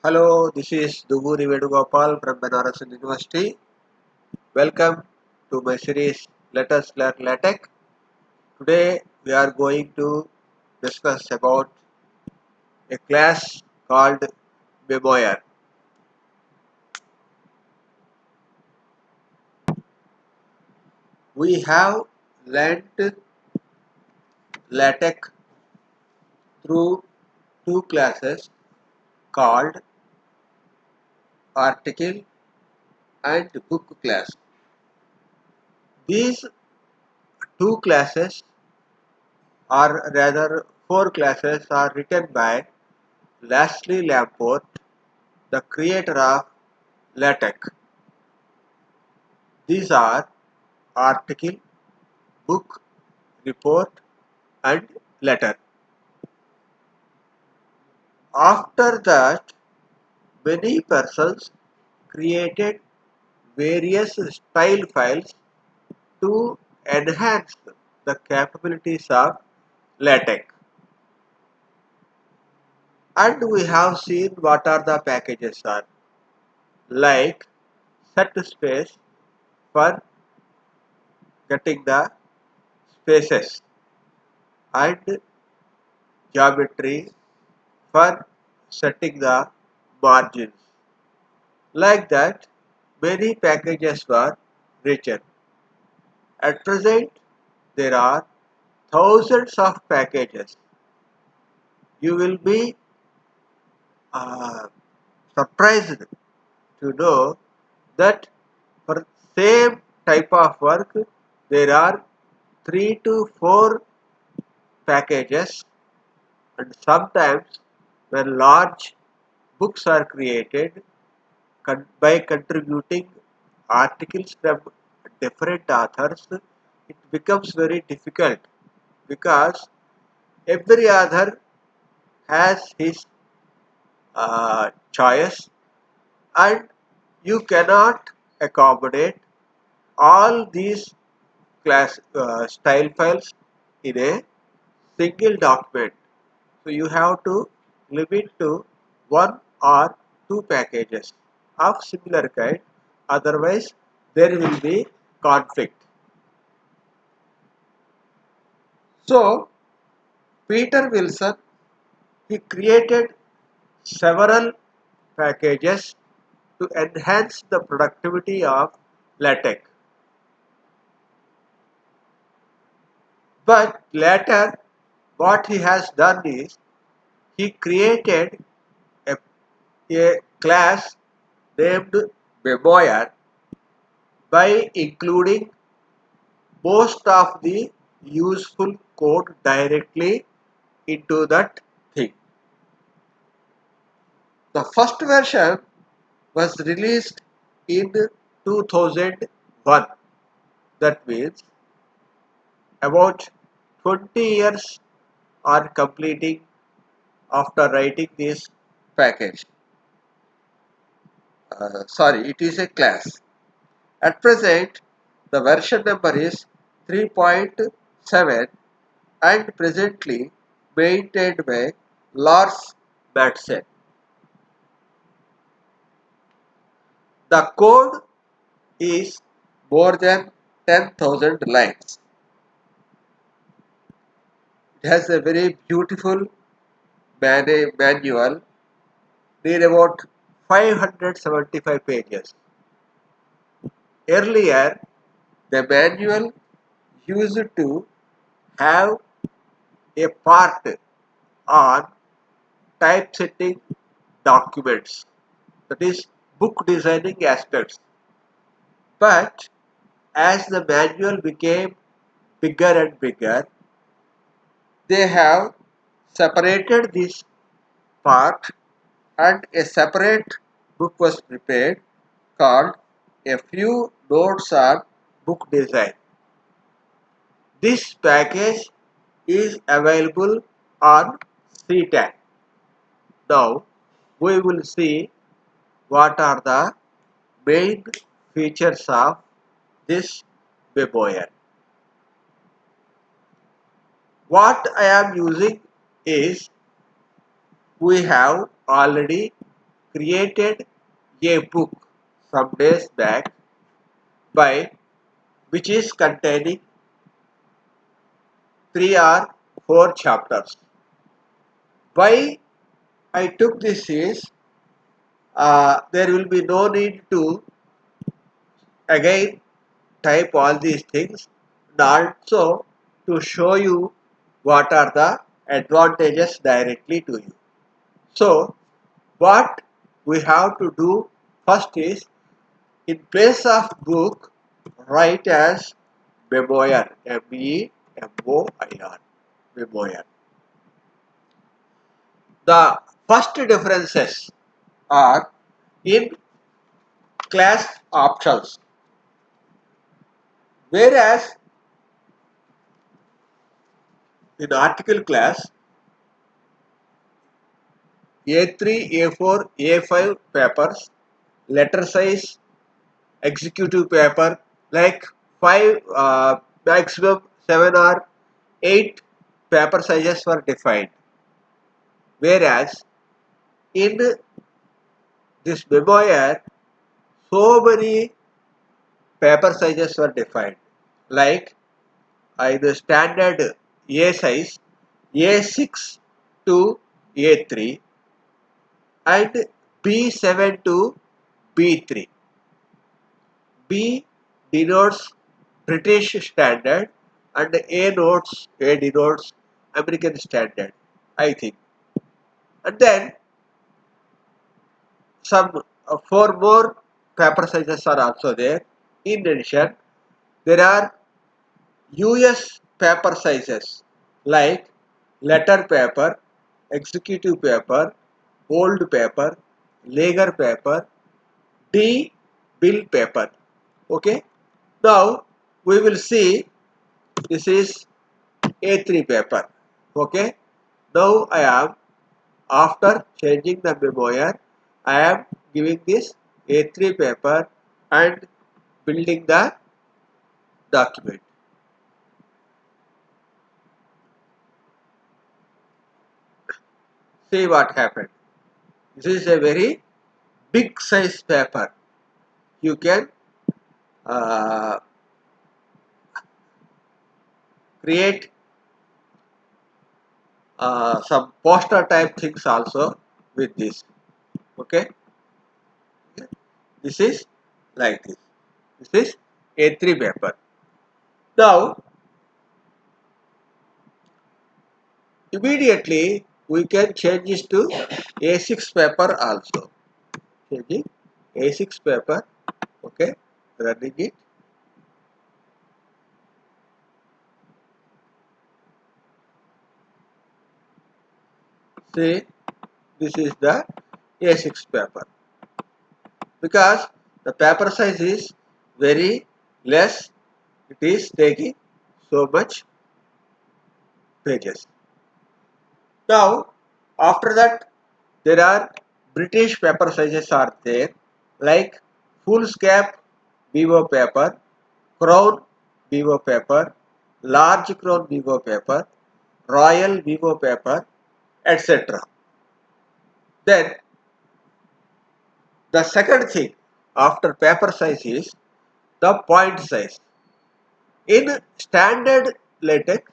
Hello, this is Duguri Vedugopal from Banaras University. Welcome to my series Let Us Learn LaTeX. Today we are going to discuss about a class called Memoir. We have learnt LaTeX through two classes called Article and Book class. These two classes, or rather four classes, are written by Lastly Lamport, the creator of LaTeX. These are article, book, report, and letter. After that, many persons created various style files to enhance the capabilities of LaTeX. And we have seen what are the packages are, like set space for getting the spaces and geometry for setting the margins. Like that, many packages were written. At present, there are thousands of packages. You will be uh, surprised to know that for same type of work, there are 3 to 4 packages, and sometimes when large books are created by contributing articles from different authors, it becomes very difficult because every author has his choice, and you cannot accommodate all these class style files in a single document. So you have to limit to one or two packages of similar kind, otherwise there will be conflict. So Peter Wilson, he created several packages to enhance the productivity of LaTeX. But later, what he has done is he created a, a class named Memoir by including most of the useful code directly into that thing. The first version was released in 2001. That means about 20 years are completing after writing this package. Sorry, it is a class. At present, the version number is 3.7 and presently maintained by Lars Madsen. The code is more than 10,000 lines. It has a very beautiful manual near about 575 pages. Earlier, the manual used to have a part on typesetting documents, that is book designing aspects. But as the manual became bigger and bigger, they have separated this part and a separate book was prepared called A Few Notes on Book Design. This package is available on CTAC. Now we will see what are the main features of this Memoir. What I am using is, we have already created a book some days back by which is containing 3 or 4 chapters. Why I took this is there will be no need to again type all these things, and also to show you what are the advantages directly to you. So what we have to do first is, in place of book, write as memoir, memoir, memoir. The first differences are in class options, whereas in article class A3, A4, A5 papers, letter size, executive paper, like 5 maximum 7 or 8 paper sizes were defined, whereas in this memoir so many paper sizes were defined, like in the standard A size A6 to A3 and B7 to B3. B denotes British standard and A denotes American standard, I think. And then some 4 more paper sizes are also there. In addition, there are US paper sizes like letter paper, executive paper, old paper, legal paper, D bill paper. Okay. Now we will see this is A3 paper. Okay. Now I am, after changing the memoir, I am giving this A3 paper and building the document. See what happened. This is a very big size paper. You can uh, create some poster type things also with this. Okay. This is like this. This is A3 paper. Now immediately we can change this to A6 paper also. Changing A6 paper. Okay. Running it. See, this is the A6 paper, because the paper size is very less. It is taking so much pages. Now after that, there are British paper sizes are there, like foolscap Vivo paper, crown Vivo paper, large crown Vivo paper, royal Vivo paper, etc. Then the second thing after paper size is the point size. In standard LaTeX,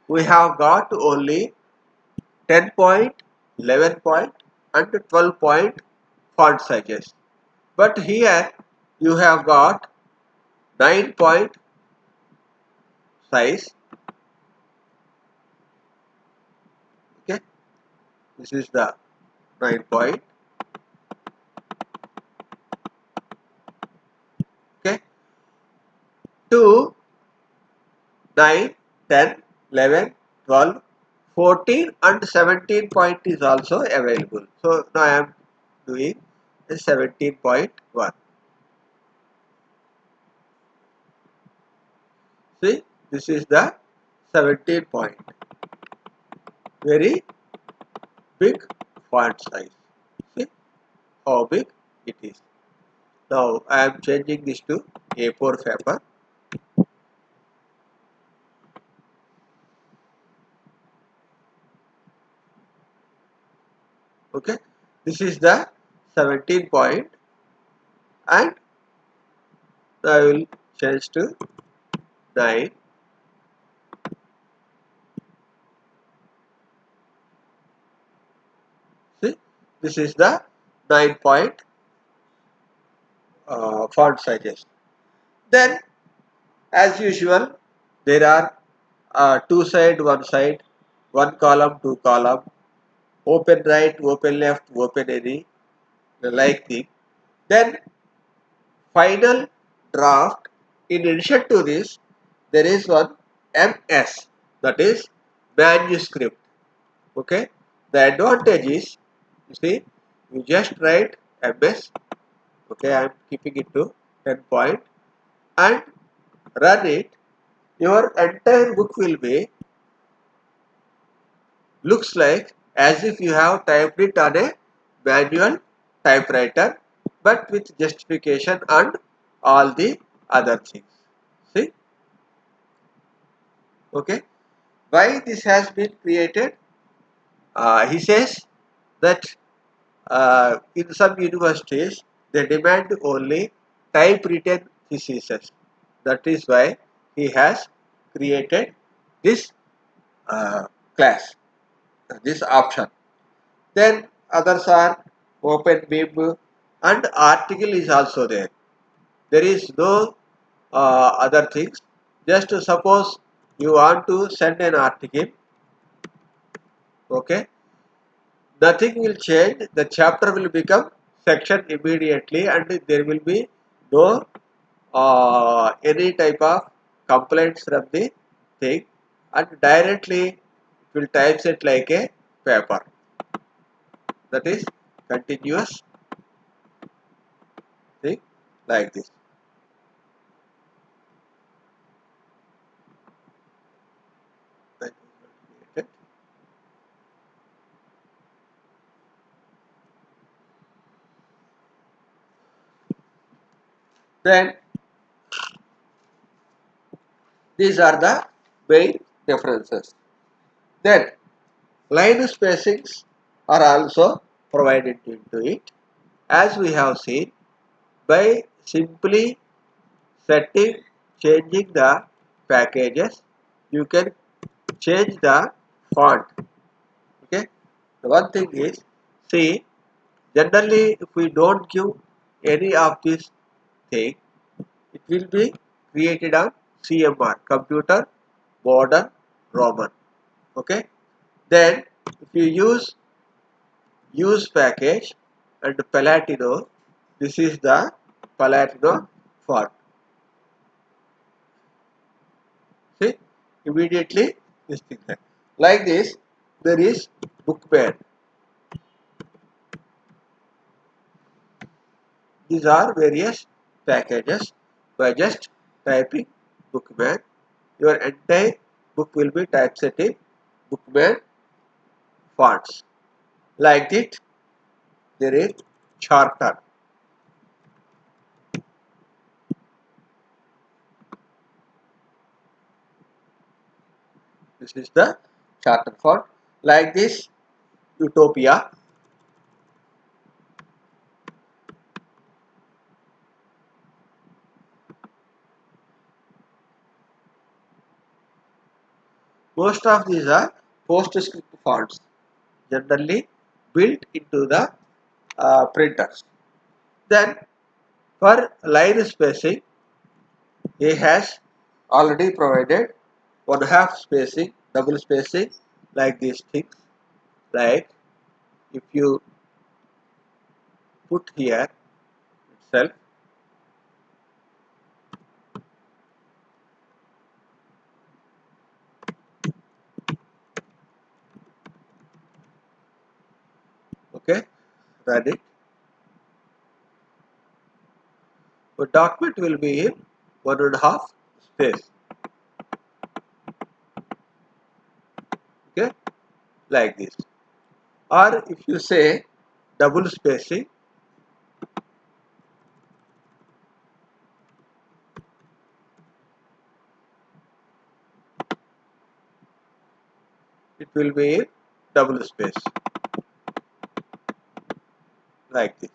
we have got only 10 point, 11 point and 12 point font sizes. But here you have got 9 point size. Okay, this is the 9 point. Okay, 2, 9, 10, 11, 12, 14 and 17 point is also available. So now I am doing the 17.1. See, this is the 17 point. Very big font size. See how big it is. Now I am changing this to A4 paper. Okay, this is the 17 point, and I will change to 9. See, this is the 9 point font sizes. Then, as usual, there are two side, one side, one column, two column, open right, open left, open any, like thing. Then final draft. In addition to this, there is one MS, that is manuscript. Okay, the advantage is, you see, you just write MS. Okay, I am keeping it to 10 point and run it. Your entire book will be looks like as if you have typed it on a manual typewriter, but with justification and all the other things. See, okay, why this has been created? He says that in some universities they demand only typewritten theses. That is why he has created this class, this option. Then others are open web, and article is also there. There is no other things. Just suppose you want to send an article, okay, nothing will change. The chapter will become section immediately, and there will be no any type of complaints from the thing, and directly it will typeset like a paper. That is continuous thing like this. Then these are the main differences. Then line spacings are also provided into it, as we have seen, by simply setting, changing the packages. You can change the font. Okay. The one thing is, see, generally if we don't give any of these things, it will be created on CMR, Computer Modern Roman. Okay. Then if you use package and Palatino, this is the Palatino font. See, immediately this thing there. Like this, there is Bookman. These are various packages. By just typing Bookman, your entire book will be typeset in Bookman fonts. Like it, there is Charter. This is the Charter font. Like this, Utopia. Most of these are PostScript fonts, generally built into the printers. Then for line spacing, he has already provided one half spacing, double spacing, like these things. Like if you put here itself, okay, run it. The document will be in one and a half space. Okay, like this. Or if you say double spacing, it will be in double space, like this.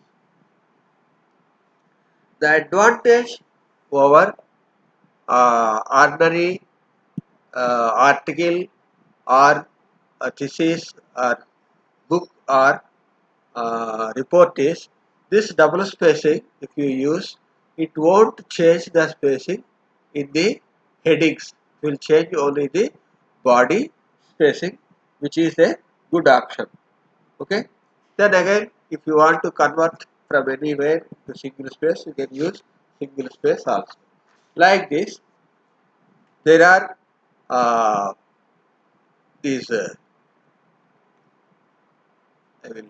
The advantage over ordinary article or a thesis or book or report is this double spacing. If you use, it won't change the spacing in the headings. It will change only the body spacing, which is a good option. Okay. Then again, if you want to convert from anywhere to single space, you can use single space also. Like this, there are these. I will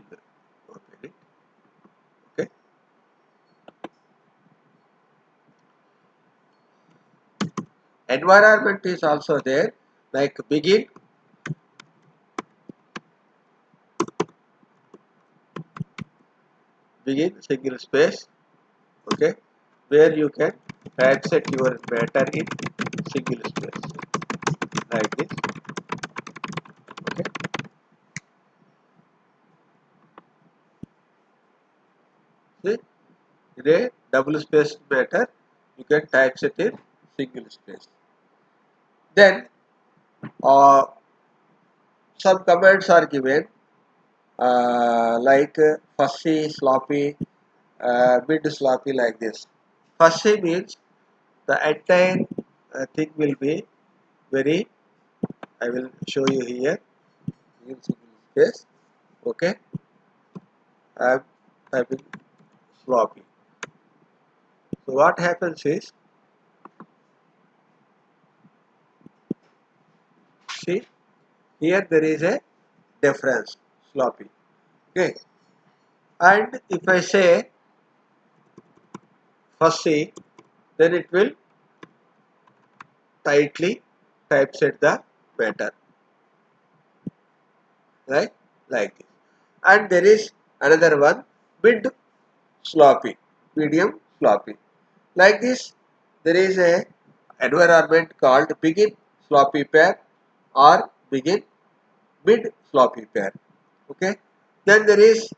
open it. Okay. Environment is also there, like begin single space. Okay, where you can set your matter in single space like this. Okay, see, in a double spaced matter, you can typeset in single space. Then some commands are given like fussy, sloppy, mid sloppy, like this. Fussy means the entire thing will be very, I will show you here in single space. Okay, I am typing sloppy. So what happens is, see, here there is a difference, sloppy. Okay, and if I say fussy, then it will tightly typeset the matter, right? Like this. And there is another one, mid sloppy, medium sloppy. Like this, there is a environment called begin sloppy pair or begin mid sloppy pair. Okay. Then there is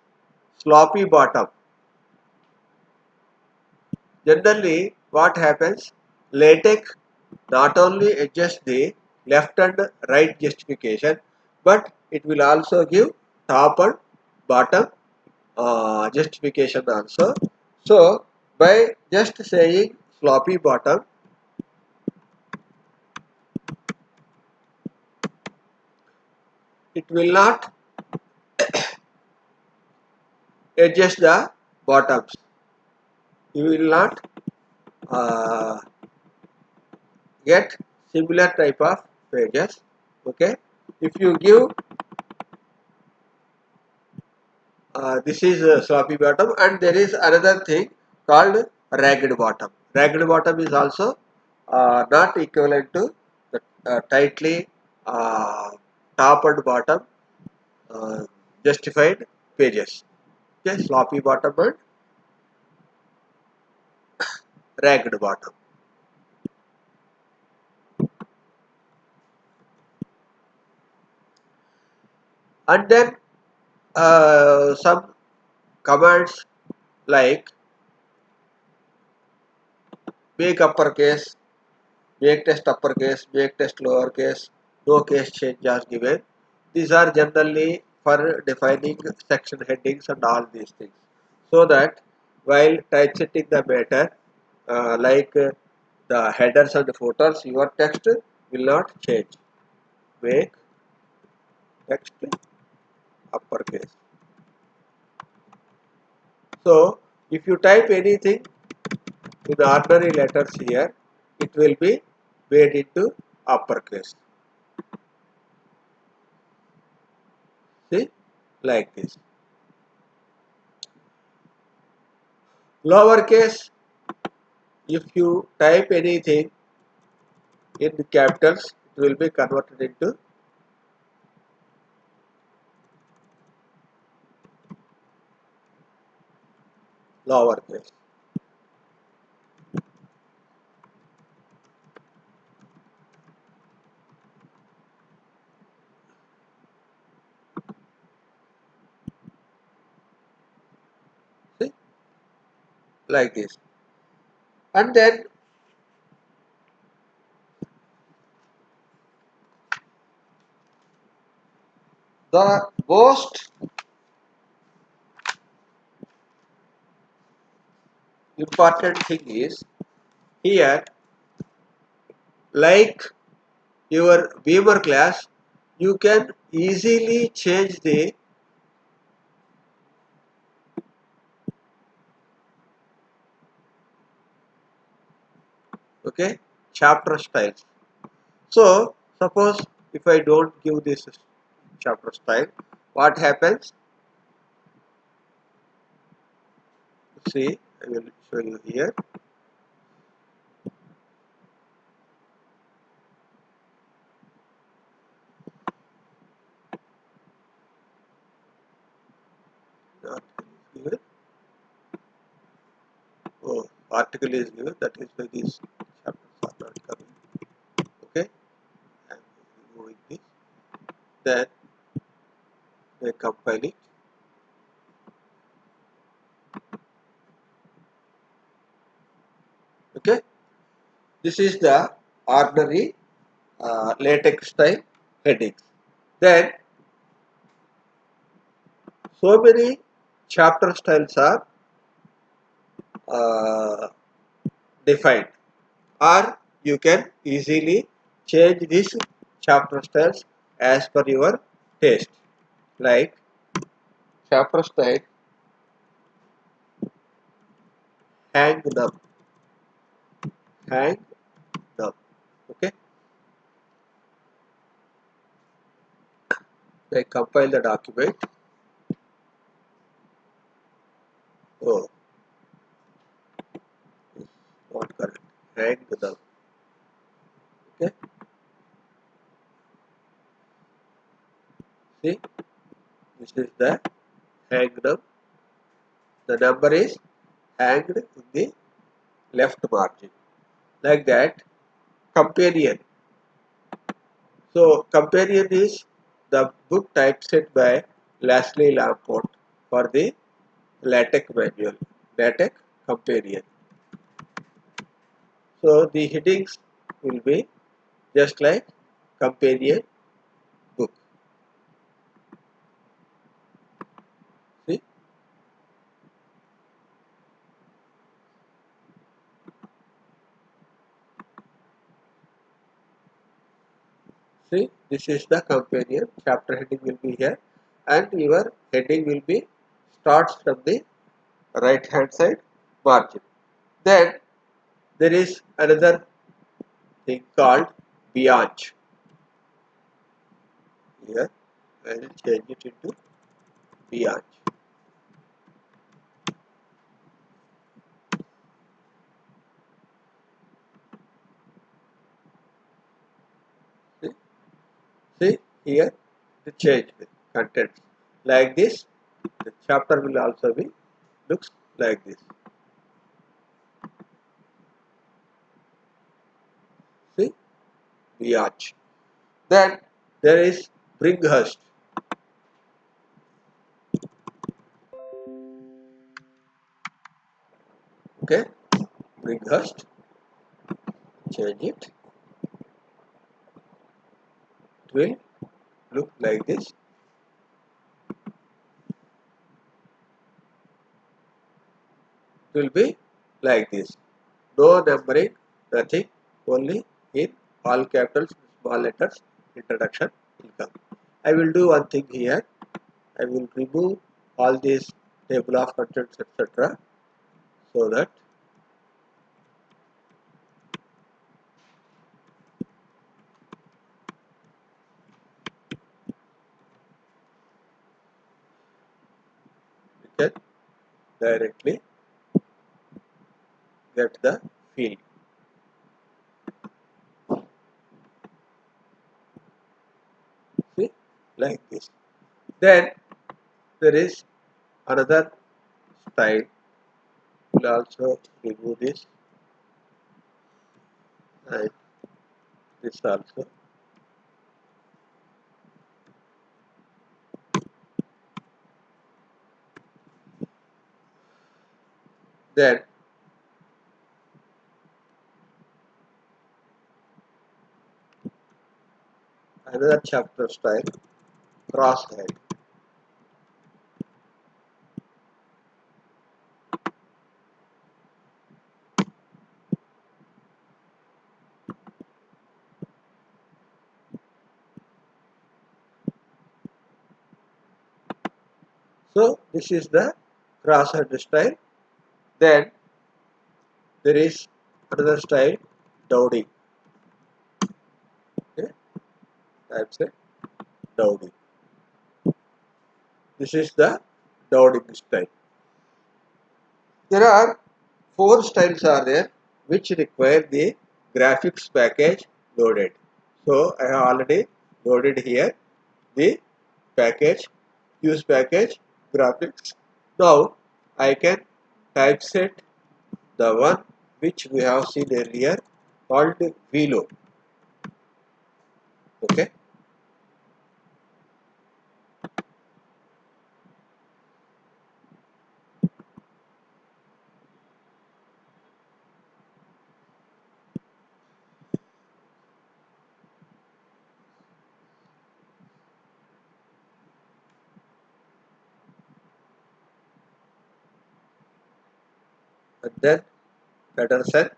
sloppy bottom. Generally, what happens? LaTeX not only adjusts the left and right justification, but it will also give top and bottom justification also. So, by just saying sloppy bottom, it will not adjust the bottoms. You will not uh, get similar type of pages. Okay. If you give this is sloppy bottom, and there is another thing called ragged bottom. Ragged bottom is also not equivalent to the tightly uh, top and bottom uh, justified pages. Okay, sloppy bottom and ragged bottom. And then some commands like make uppercase, make test uppercase, make test lowercase, no case change as given. These are generally for defining section headings and all these things. So that while typesetting the matter, the headers and footers, your text will not change. Make text uppercase. So if you type anything in ordinary letters here, it will be made into uppercase. See, like this. Lowercase, if you type anything in capitals, it will be converted into lowercase. See, like this. And then the most important thing is here, like your Beamer class, you can easily change the chapter styles. So suppose if I don't give this chapter style, what happens? See, I will show you here. The article is given. Oh, article is given. That is why these chapters are not coming. Okay, I am removing this. Then I compile it. Okay, this is the ordinary latex style headings. Then so many chapter styles are uh, defined, or you can easily change these chapter styles as per your taste. Like chapter style hang them, hang them. Okay, I compile the document. Oh, it's not correct. Hang them. Okay, see, this is the hang them. The number is hanged in the left margin. Like that, companion. So companion is the book typeset by Leslie Lamport for the LaTeX manual, LaTeX companion. So the headings will be just like companion book. See, see, this is the companion. Chapter heading will be here, and your heading will be starts from the right hand side margin. Then there is another thing called Bianch. Here I will change it into Bianch. See, see here the change the contents like this. The chapter will also be looks like this. See, Bianch. Then there is Bringhurst. Okay, Bringhurst. Change it. It will look like this. It will be like this. No numbering, nothing. Only in all capitals, small letters. Introduction will come. I will do one thing here. I will remove all these table of contents, etc. So that we can directly get the field. See, like this. Then there is another style. We'll also remove this and this also. Then another chapter style, crosshead. So this is the crosshead style. Then there is another style, dowdy. Okay, type say dowdy. This is the dowding style. There are four styles are there which require the graphics package loaded. So I have already loaded here the package, use package, graphics. Now I can typeset the one which we have seen earlier called Velo. Okay. And then Peterson.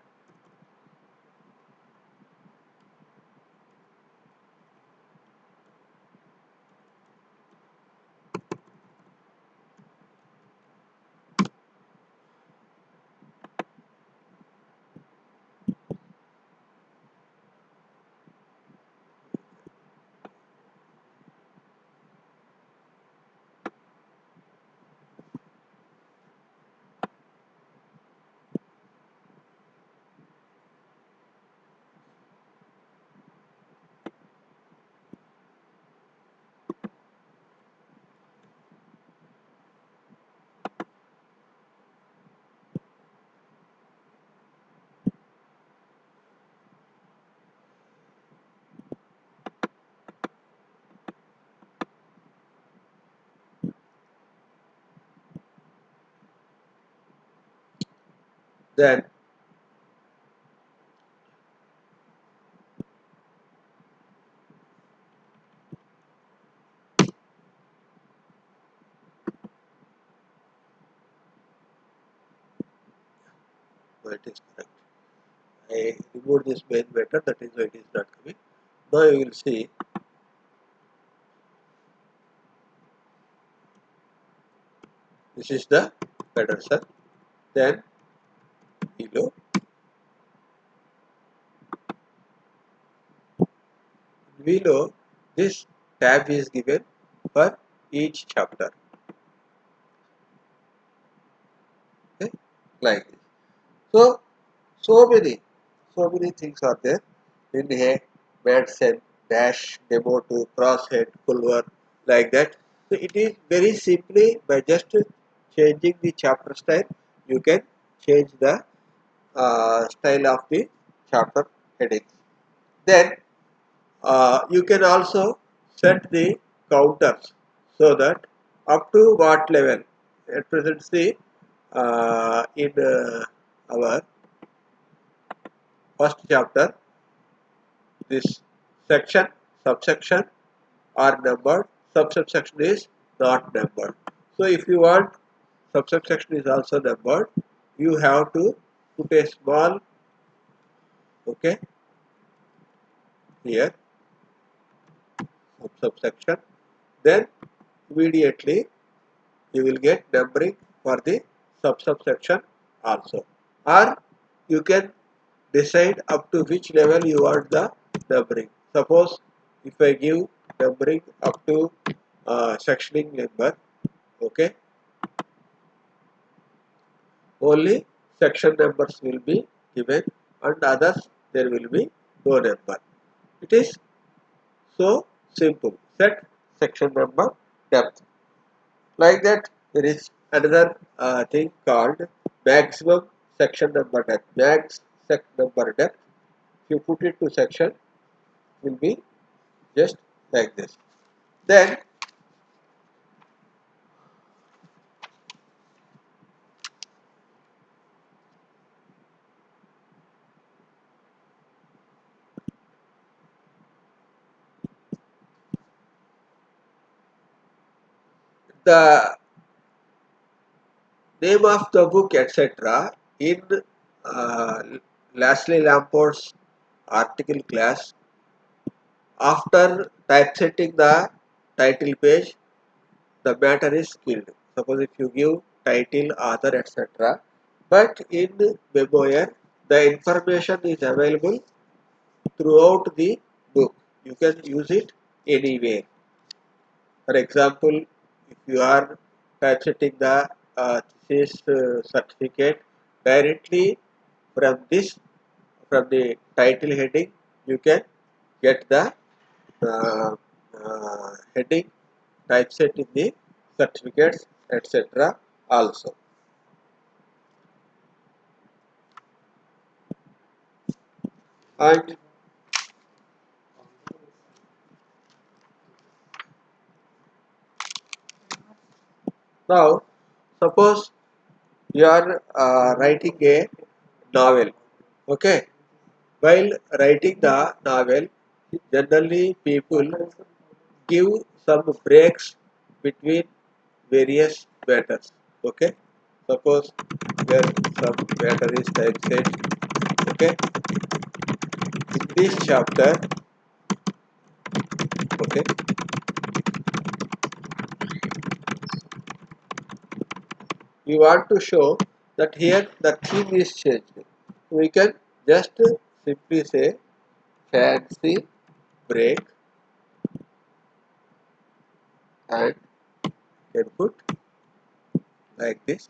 Then it is correct. I removed this main method, that is why it is not coming. Now you will see this is the Peterson. Then below this tab is given for each chapter. Okay, like this. So so many things are there in here. Madsen, dash, demo to crosshead, pulver, like that. So it is very simply by just changing the chapter style, you can change the style of the chapter headings. Then you can also set the counters so that up to what level. At present, see in our first chapter, this section, subsection are numbered, subsection is not numbered. So if you want subsection is also numbered, you have to put a small, okay, here subsection, then immediately you will get numbering for the subsection also, or you can decide up to which level you want the numbering. Suppose if I give numbering up to sectioning number, okay, only section numbers will be given and others there will be no number. It is so simple. Set section number depth. Like that, there is another thing called maximum section number depth. Max sec number depth. If you put it to section, will be just like this. Then the name of the book, etc. in uh, Lashley Lamport's article class. After typesetting the title page, the matter is killed. Suppose if you give title, author, etc. But in Memoir, the information is available throughout the book. You can use it anywhere. For example, if you are typesetting the thesis certificate directly from this, from the title heading, you can get the heading typeset in the certificates, etc. also. And now, suppose you are writing a novel. Okay, while writing the novel, generally people give some breaks between various matters. Okay, suppose there some matter is typeset. Okay, in this chapter, okay, we want to show that here the theme is changed. We can just simply say fancy break and can put like this.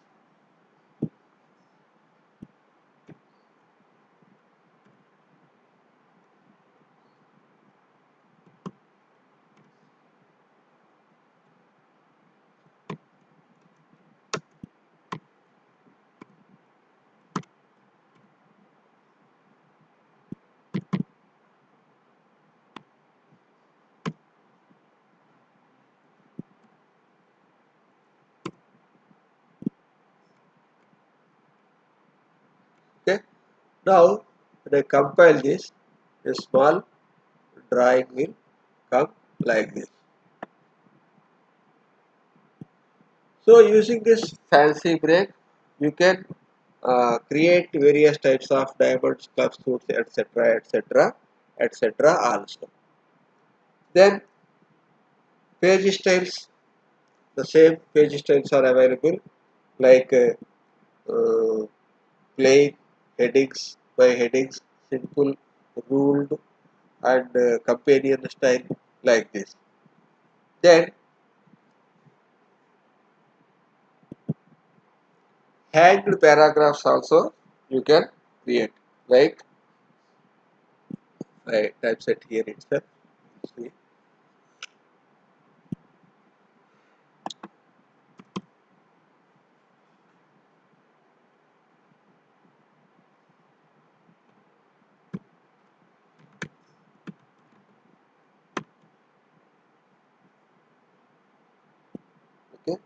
Okay. Now when I compile this, a small drawing will come like this. So using this fancy break, you can create various types of diamonds, club suits, etc., etc., etc. also. Then page styles, the same page styles are available like plain headings by headings, simple, ruled, and companion style like this. Then hanged paragraphs also you can create like I typeset here itself. See, okay,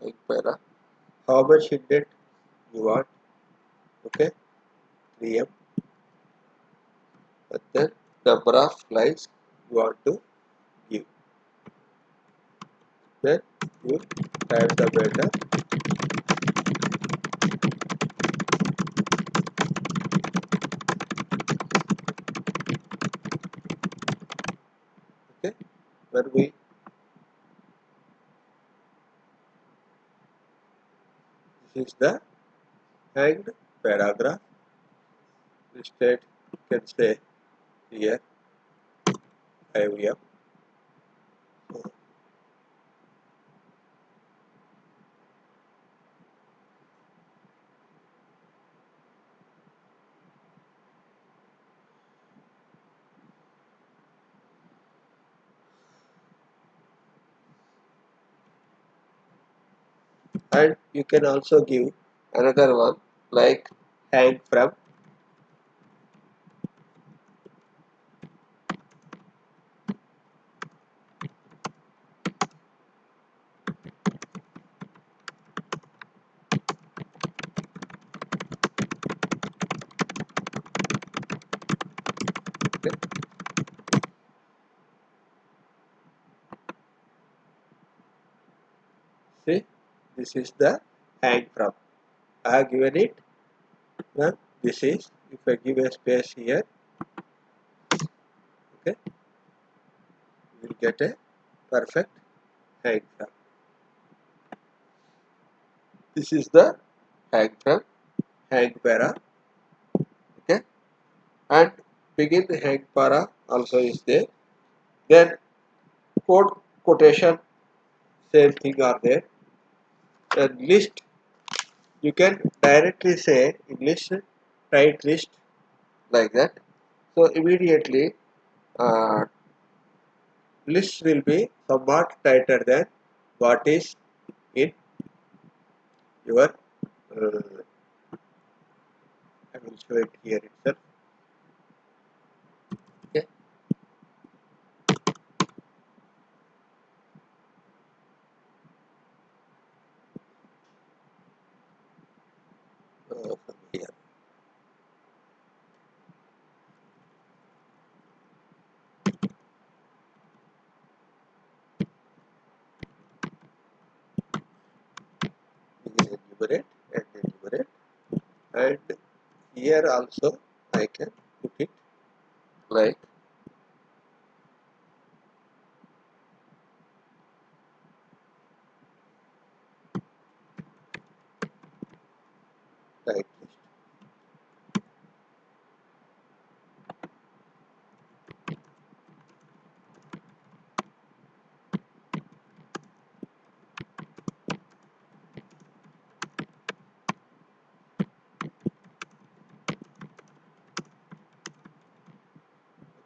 like para. How much indent you want? Okay, 3M. And then number of lines you want to give. Then you type the matter. Okay, when we this is the hanged paragraph. Instead, you can say here IVM. And you can also give another one like hang from. Okay. This is the hang from. I have given it. This is, if I give a space here, okay, we will get a perfect hang from. This is the hang from, hang para, okay, and begin hang para also is there. Then code quotation, same thing are there. And list, you can directly say in list, write list like that. So immediately uh, list will be somewhat tighter than what is in your I will show it here itself. Okay. From here. Begin enumerate and enumerate, and here also I can put it like right list.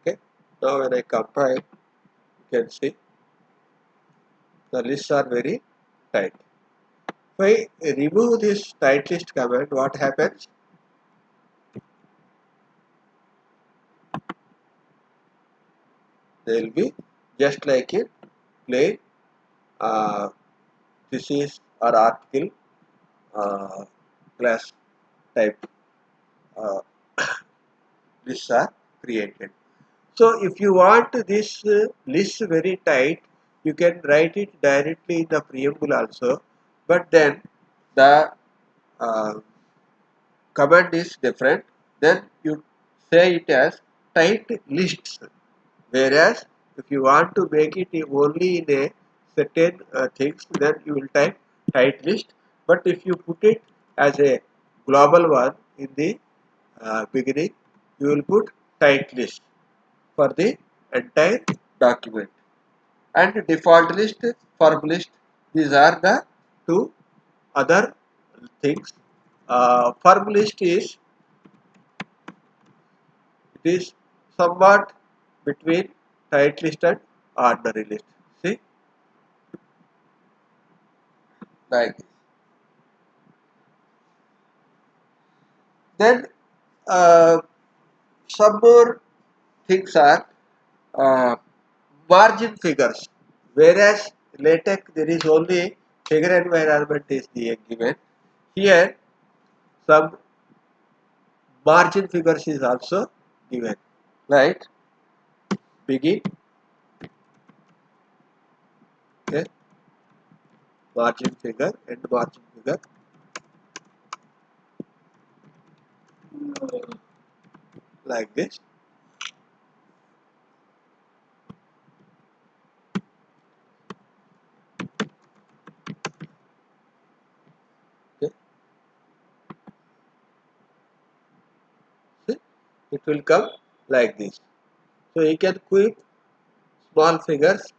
Okay. Now when I compile, you can see the lists are very tight. If I remove this tight list command, what happens? They will be just like in plain thesis or article class type uh, lists are created. So if you want this list very tight, you can write it directly in the preamble also, but then the uh, command is different. Then you say it as tight lists. Whereas if you want to make it only in a certain things, then you will type tight list. But if you put it as a global one in the beginning, you will put tight list for the entire document. And default list, form list, these are the two other things. Form list is, it is somewhat between tight list and ordinary list. See, like this. Then uh, some more things are uh, margin figures. Whereas LaTeX there is only figure environment is the given. Here some margin figures is also given. Right? Begin. Okay. Margin figure and margin figure like this. Okay. See? It will come like this. So you can keep small figures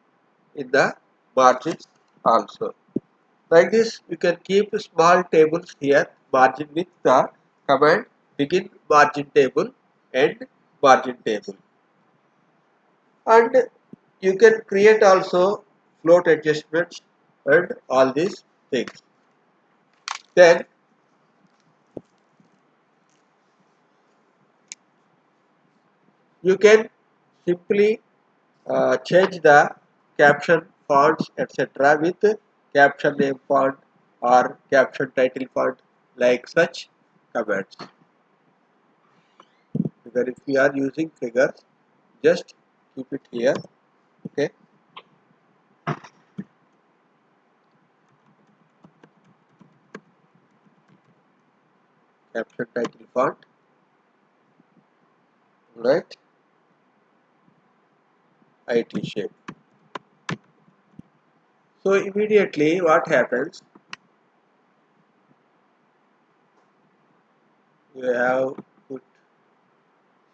in the margins also. Like this, you can keep small tables here, margin with the command begin margin table, end margin table. And you can create also float adjustments and all these things. Then you can simply change the caption fonts etc. with caption name font or caption title font like such commands. Because if we are using figures, just keep it here. Okay. caption title font, right, IT shape. So immediately what happens, we have put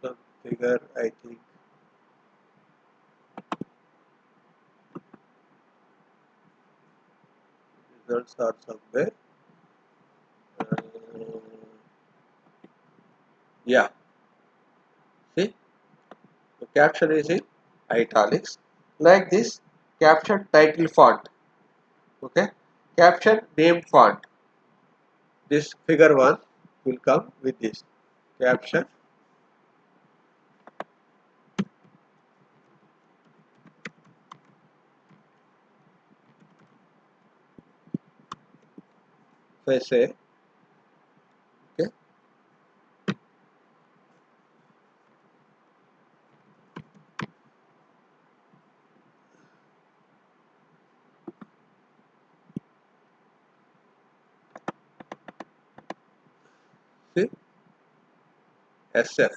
some figure, I think results are somewhere. Uh, yeah, see, the caption is in italics, like this. Caption title font, okay, caption name font. This figure one will come with this caption. If I say, okay, see, SF,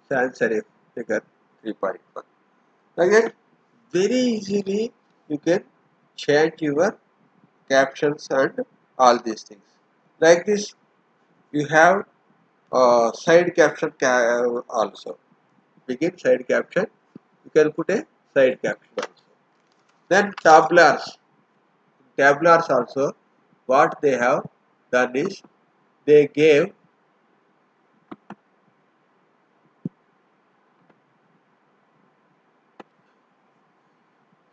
sans serif figure 3.1. Again, very easily you can change your captions and all these things. Like this, you have side caption also. Begin side caption. You can put a side caption also. Then tabulars. Tabulars also, what they have done is they gave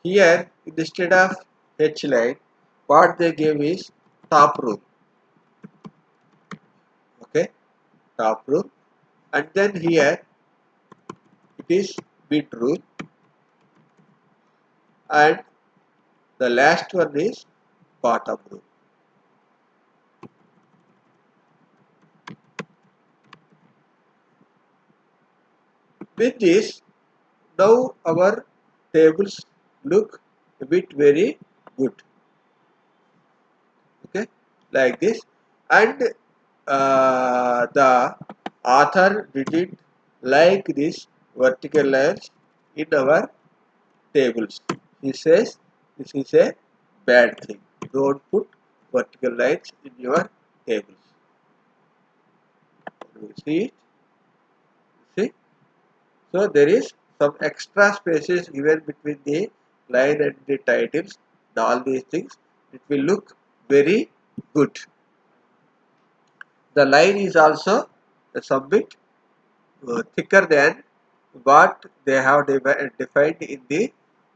here instead of H line, what they gave is top rule. Okay, top rule, and then here it is bit rule, and the last one is bottom rule. With this, now our tables look a bit very good. Okay, like this, and the author didn't like this vertical lines in our tables. He says this is a bad thing. Don't put vertical lines in your tables. You see it? See? So there is some extra spaces given between the line and the titles and all these things. It will look very good. The line is also some bit thicker than what they have defined in the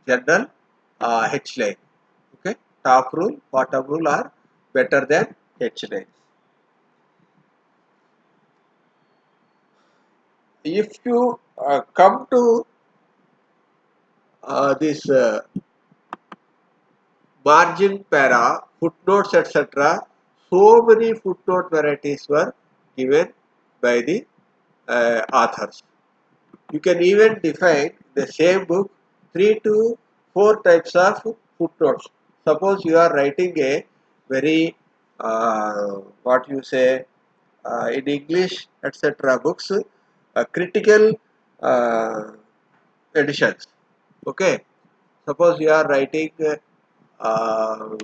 general H line. Okay, top rule, bottom rule are better than H lines. If you come to this margin para, footnotes, etc., so many footnote varieties were given by the authors. You can even define the same book 3 to 4 types of footnotes. Suppose you are writing a very what you say in English etc. books, critical uh, editions. Okay, suppose you are writing uh,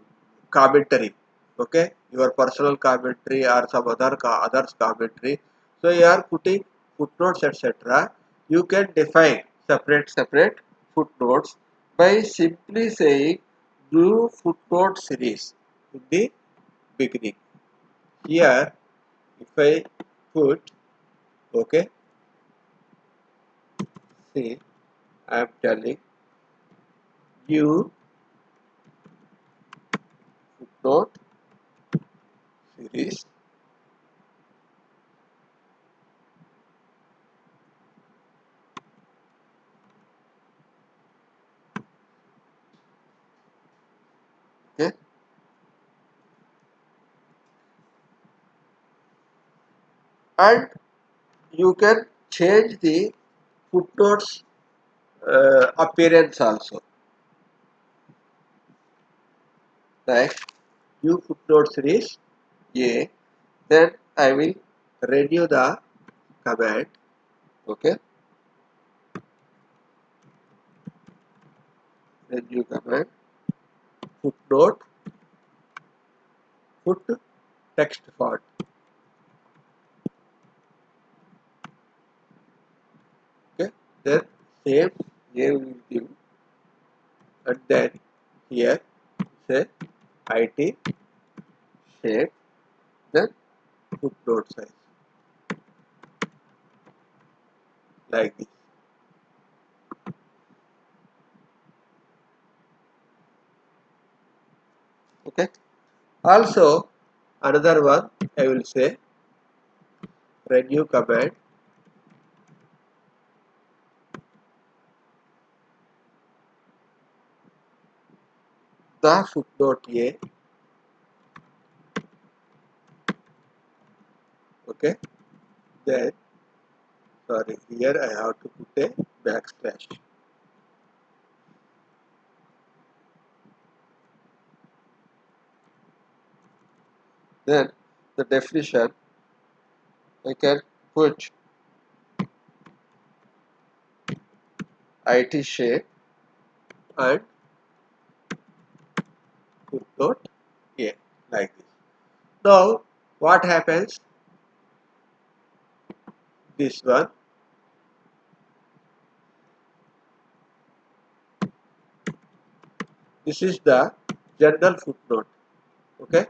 commentary. Okay, your personal commentary or some others commentary. So you are putting footnotes etc. You can define separate footnotes by simply saying new footnote series in the beginning. Here, if I put, okay, see, I am telling new footnote series. Okay, and you can change the footnotes appearance also, like new footnote series A, then I will renew the command. Okay, renew command, footnote, put text font. Okay, then same here will give, and then here say IT shape, then footnote size like this. Okay. Also another one I will say renew command, the footnote A. Okay, then sorry, here I have to put a backslash. Then the definition I can put IT shape and footnote A like this. Now what happens? This one, this is the general footnote. Okay,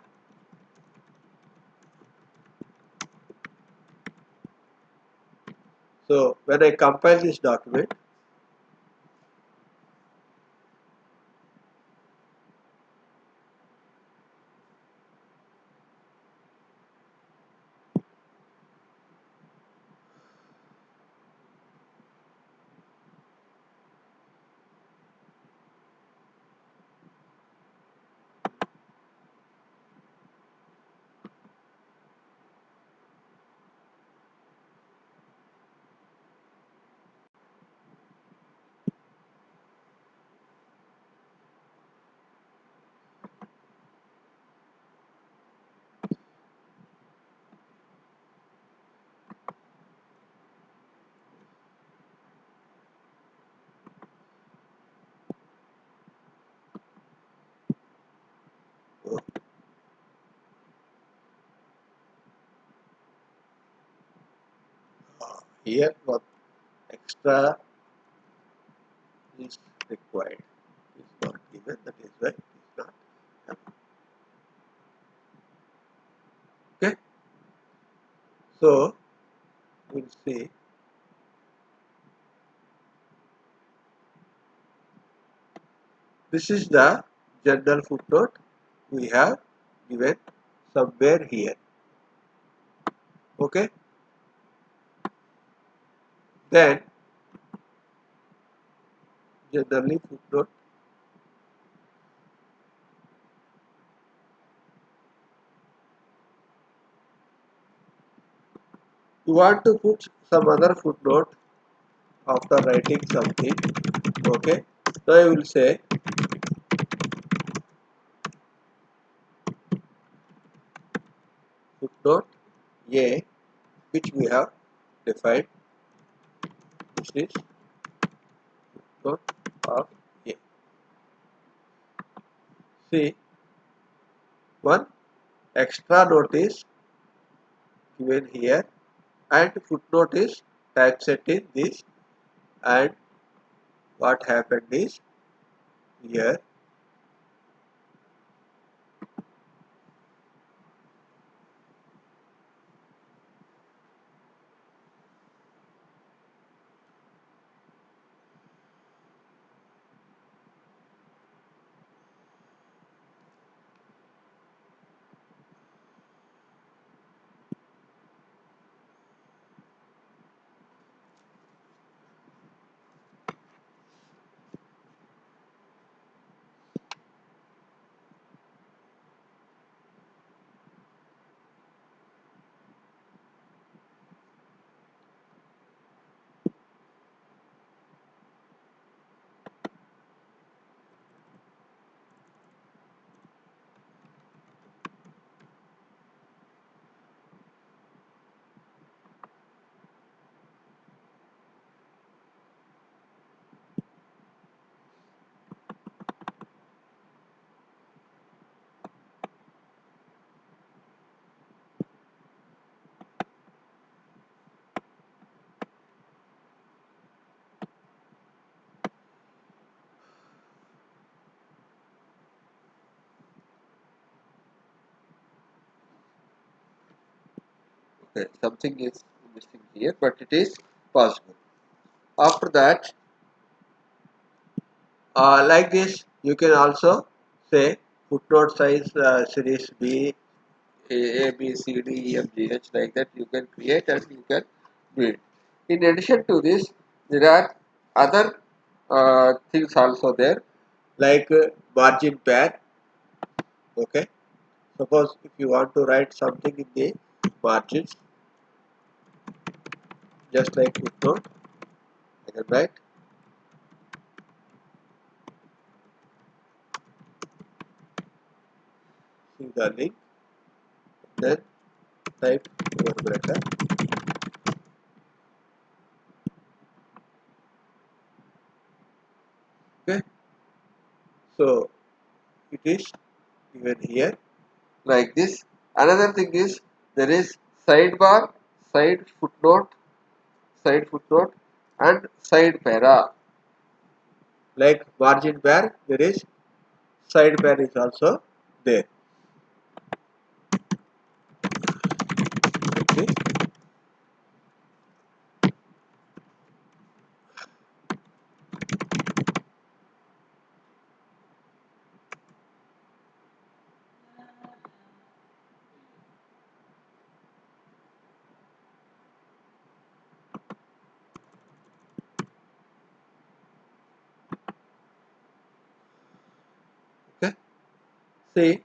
so when I compile this document, here one extra is required. Is not given, that is why it is not happening. Okay, so we'll see. This is the general footnote we have given somewhere here. Okay, then generally footnote, you want to put some other footnote after writing something. Okay, so I will say footnote A, which we have defined. This is footnote of A. See, one extra note is given here and footnote is typeset in this, and what happened is here Okay, something is missing here, but it is possible. After that, like this, you can also say footnote size series B, A, B, C, D, E, F, G, H, like that you can create and you can build. In addition to this, there are other things also there, like margin pair. Okay, suppose if you want to write something in the margins, just like footnote, I can write see the link, then type your bracket. Okay, so it is given here like this. Another thing is there is sidebar, side footnote, side footnote, and side para. Like margin pair, there is side pair is also there. Like this. Okay. See,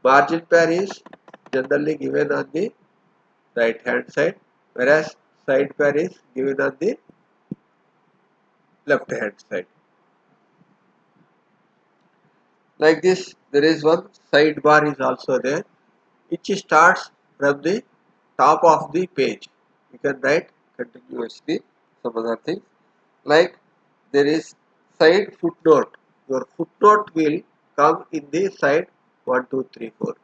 margin pair is generally given on the right hand side, whereas side pair is given on the left hand side. Like this, there is one sidebar is also there, which starts from the top of the page. You can write continuously some other things. Like there is side footnote. Your footnote will come in the side 1, 2, 3, 4.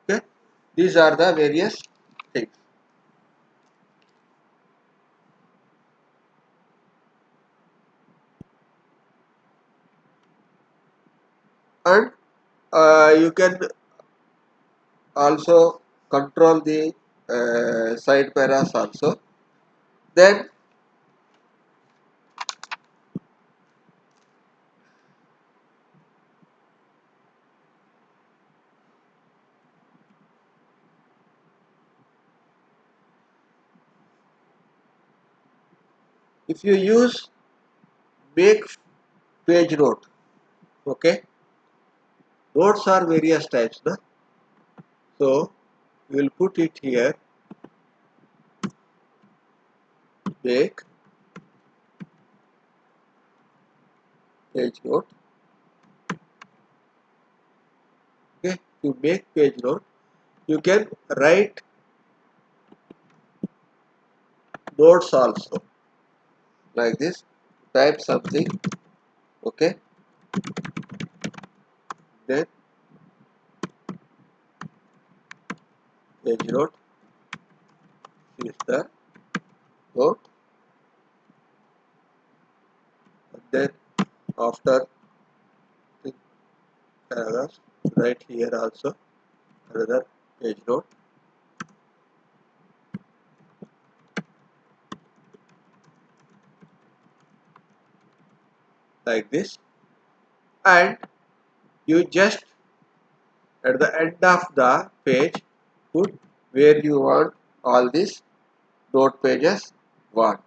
Okay, these are the various things. And you can also control the side paras also. Then if you use make page note, okay, notes are various types, na? So we will put it here, make page note. Okay, to make page note, you can write notes also like this. Type something, okay, then page note is the note, and then after the paragraph, write here also another page note like this, and you just at the end of the page put where you want all these note pages want.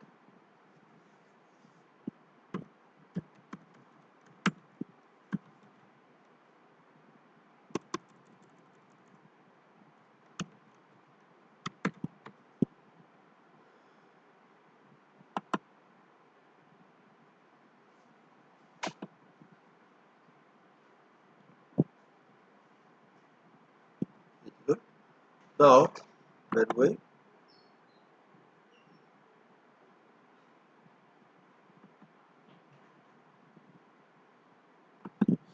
Good. Now when we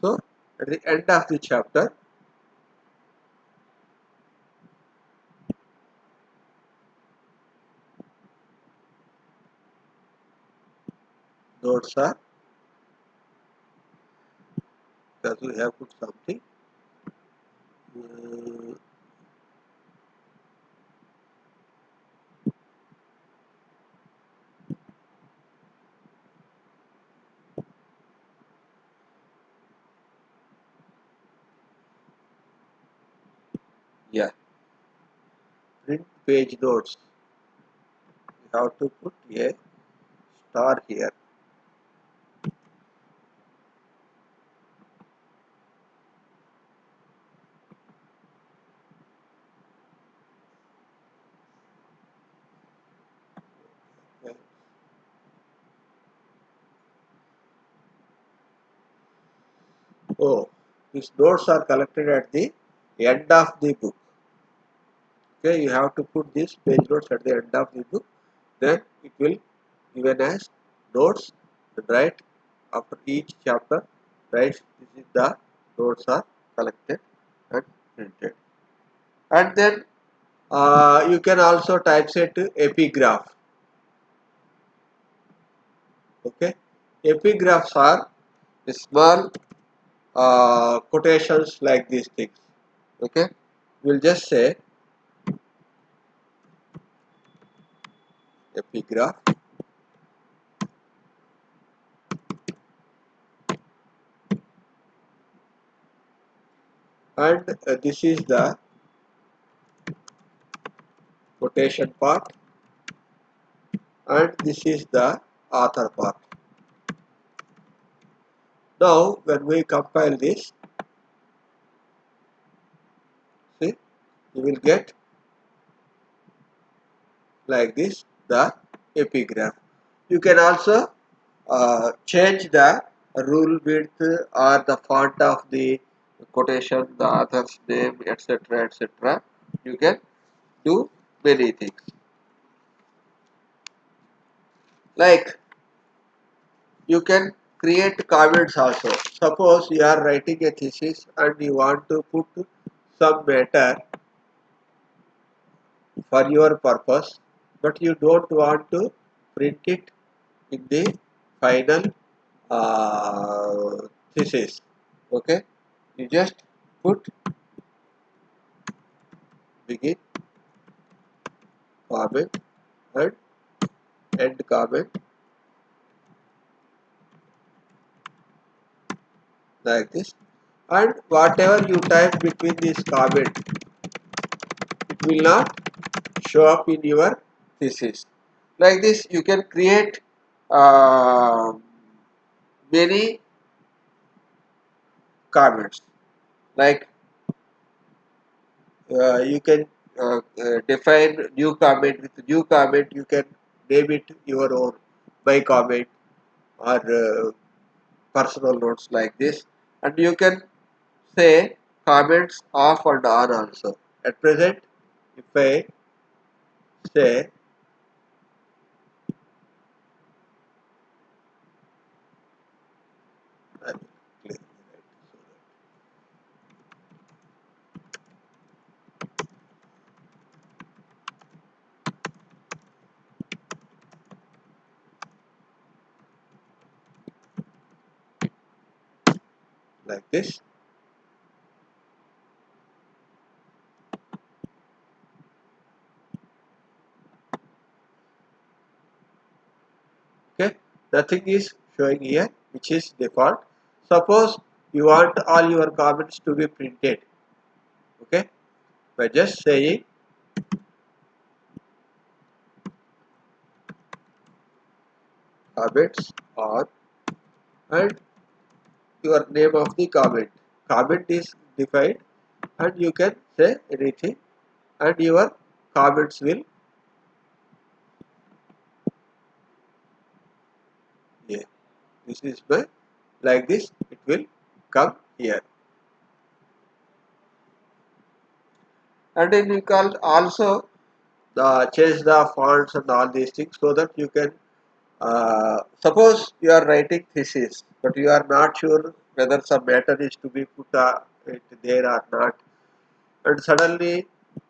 so at the end of the chapter notes are because we have put something uh, Yeah, print page notes. You have to put a star here. Okay. Oh, these notes are collected at the end of the book. Okay, you have to put these page notes at the end of the book. Then it will given as notes. And write after each chapter. Write this is the notes are collected and printed. And then you can also typeset epigraph. Okay, epigraphs are small quotations like these things. Okay, we'll just say epigraph, and this is the quotation part, and this is the author part. Now when we compile this, see, you will get like this the epigraph. You can also change the rule width or the font of the quotation, the author's name, etc. etc. You can do many things. Like you can create comments also. Suppose you are writing a thesis and you want to put some matter for your purpose, but you don't want to print it in the final thesis. Okay, you just put begin comment and end comment like this, and whatever you type between this comment, it will not show up in your thesis. Like this, you can create uh, many comments. Like you can define new comment. With new comment, you can name it your own by comment or personal notes like this, and you can say comments off and on also. At present, if I say I will clearly write so that like this. Okay, nothing is showing here, which is default. Suppose you want all your comments to be printed. Okay, by just saying comments on and your name of the comment. Comment is defined, and you can say anything, and your comments will, yeah, this is my, like this it will come here. And then you can also change the fonts and all these things, so that you can suppose you are writing thesis but you are not sure whether some matter is to be put it there or not, and suddenly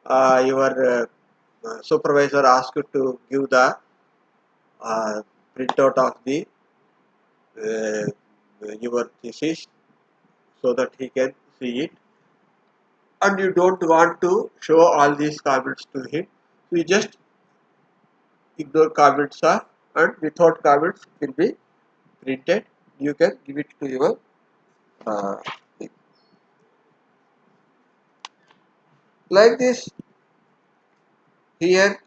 your supervisor asks you to give the uh, printout of the uh, your thesis so that he can see it, and you don't want to show all these comments to him, so you just ignore comments off, and without comments it will be printed. You can give it to your uh, Like this, here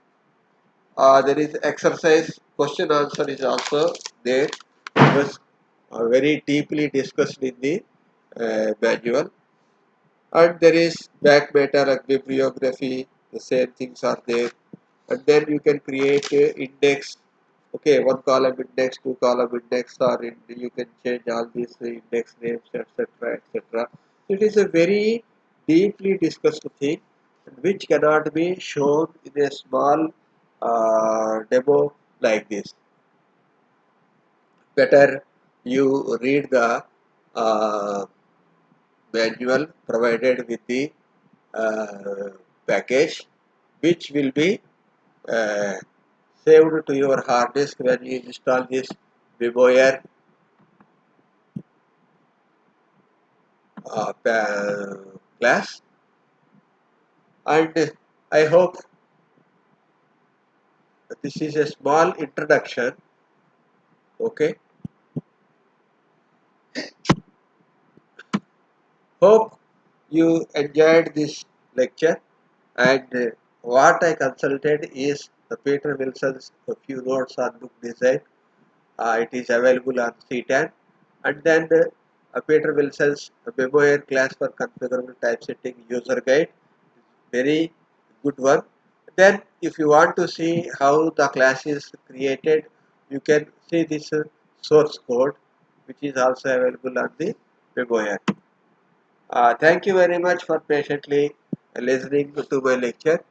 there is exercise question answer is also there. It was very deeply discussed in the manual. And there is back matter and bibliography, the same things are there. And then you can create a index, okay, one column index, two column index, or you can change all these index names, etc., etc. It is a very deeply discussed thing which cannot be shown in a small demo like this. Better you read the uh, manual provided with the uh, package, which will be uh, saved to your hard disk when you install this BemoAir class. And I hope this is a small introduction. Okay, hope you enjoyed this lecture. And what I consulted is the Peter Wilson's a few notes on book design. It is available on CTAN. And then Peter Wilson's BemoAir class for configurable typesetting user guide, very good one. Then if you want to see how the class is created, you can see this source code, which is also available on the BemoAir. Thank you very much for patiently listening to my lecture.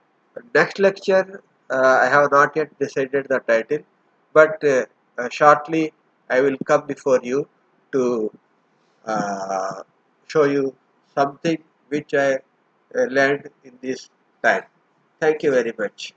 Next lecture, I have not yet decided the title, but shortly I will come before you to uh, show you something which I learned in this time. Thank you very much.